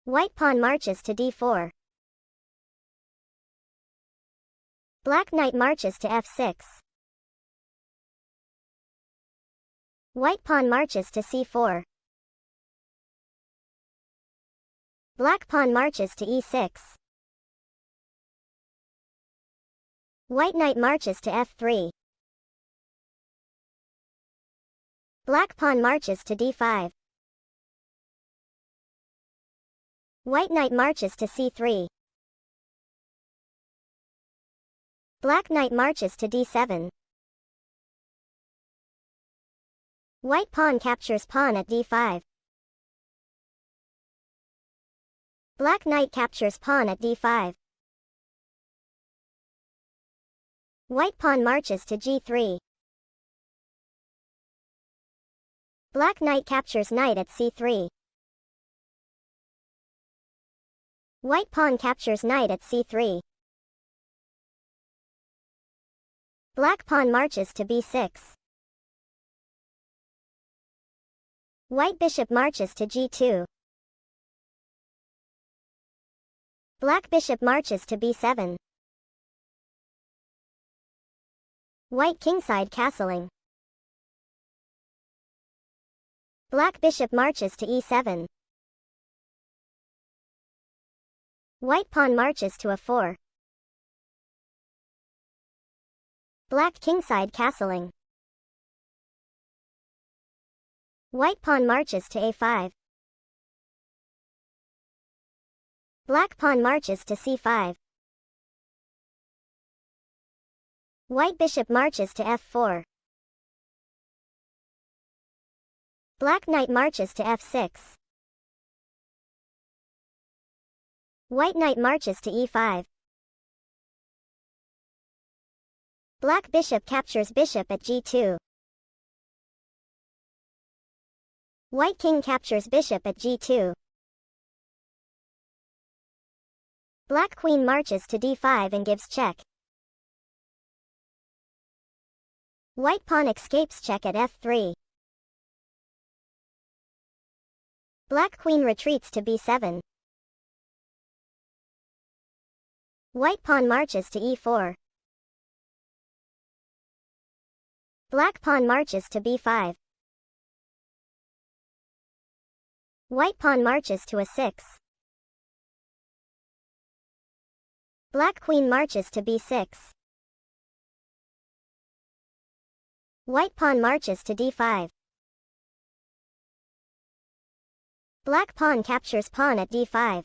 White pawn marches to d4. Black knight marches to f6. White pawn marches to c4. Black pawn marches to e6. White knight marches to f3. Black pawn marches to d5. White knight marches to c3. Black knight marches to d7. White pawn captures pawn at d5. Black knight captures pawn at d5. White pawn marches to g3. Black knight captures knight at c3. White pawn captures knight at c3. Black pawn marches to b6. White bishop marches to g2. Black bishop marches to b7. White kingside castling. Black bishop marches to e7. White pawn marches to a4. Black kingside castling. White pawn marches to a5. Black pawn marches to c5. White bishop marches to f4. Black knight marches to f6. White knight marches to e5. Black bishop captures bishop at g2. White king captures bishop at g2. Black queen marches to d5 and gives check. White pawn escapes check at f3. Black queen retreats to b7. White pawn marches to e4. Black pawn marches to b5. White pawn marches to a6. Black queen marches to b6. White pawn marches to d5. Black pawn captures pawn at d5.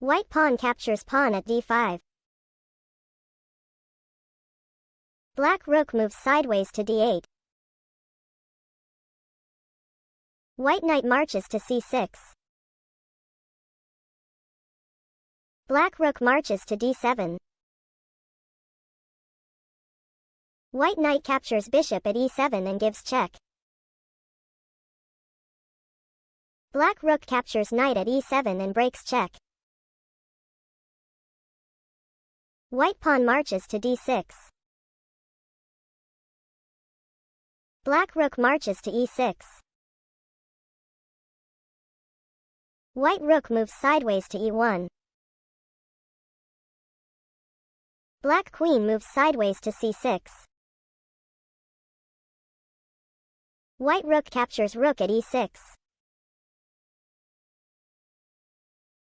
White pawn captures pawn at d5. Black rook moves sideways to d8. White knight marches to c6. Black rook marches to d7. White knight captures bishop at e7 and gives check. Black rook captures knight at e7 and breaks check. White pawn marches to d6. Black rook marches to e6. White rook moves sideways to e1. Black queen moves sideways to c6. White rook captures rook at e6.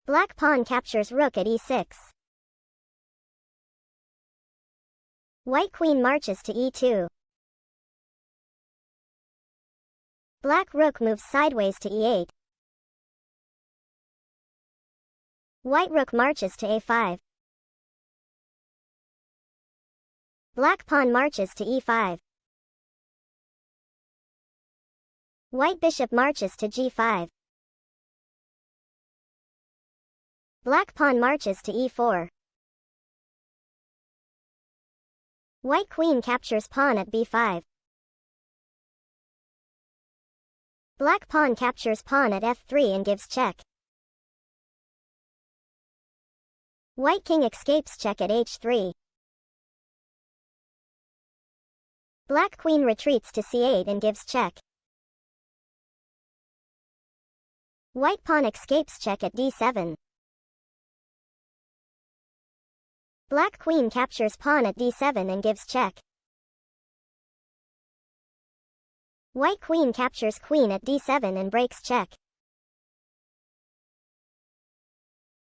Black pawn captures rook at e6. White queen marches to e2. Black rook moves sideways to e8. White rook marches to a5. Black pawn marches to e5. White bishop marches to g5. Black pawn marches to e4. White queen captures pawn at b5. Black pawn captures pawn at f3 and gives check. White king escapes check at h3. Black queen retreats to c8 and gives check. White pawn escapes check at d7. Black queen captures pawn at d7 and gives check. White queen captures queen at d7 and breaks check.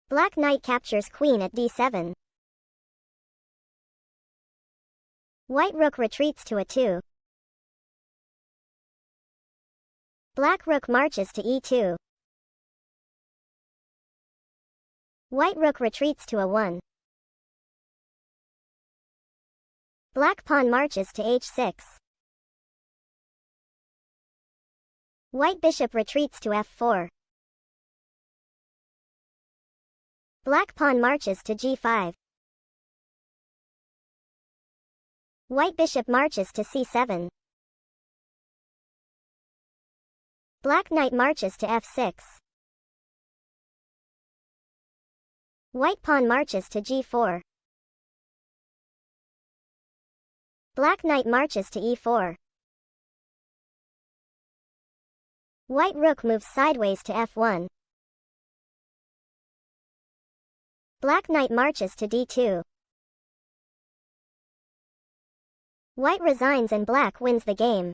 Black knight captures queen at d7. White rook retreats to a2. Black rook marches to e2. White rook retreats to a1. Black pawn marches to h6. White bishop retreats to f4. Black pawn marches to g5. White bishop marches to c7. Black knight marches to f6. White pawn marches to g4. Black knight marches to e4. White rook moves sideways to f1. Black knight marches to d2. White resigns and black wins the game.